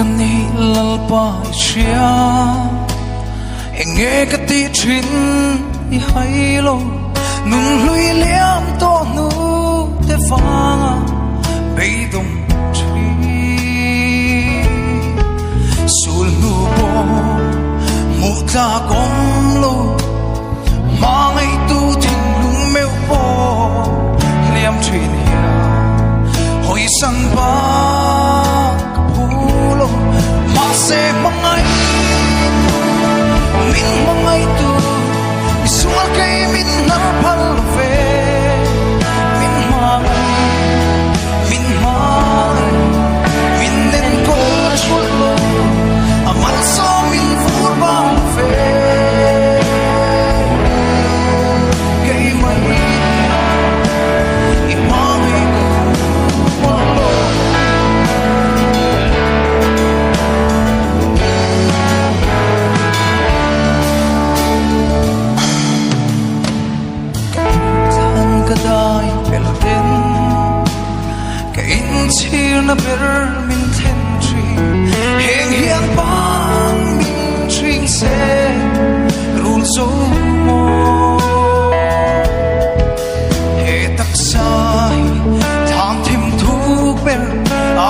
กันนี่ลัลปายเชียเองเอกติชินอีไฮโลนุ่งลุยเลี้ยมตัวนูเตฟังไปดงชีสูลนูโบมุตากงโลมาไงตูทิ้งลุงเมวโบเลี้ยมชีเนียหอยสังบาse mangai min mangai tu isual kay min na palve min mai min nen ko chulo amal so min furba fe kay mai imangai ko polo kadai pelten kain chhir na ber min then tri heng hian bang min tring se rul zo mo he tak sai thang thim thu ber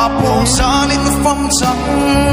a po san in fam chang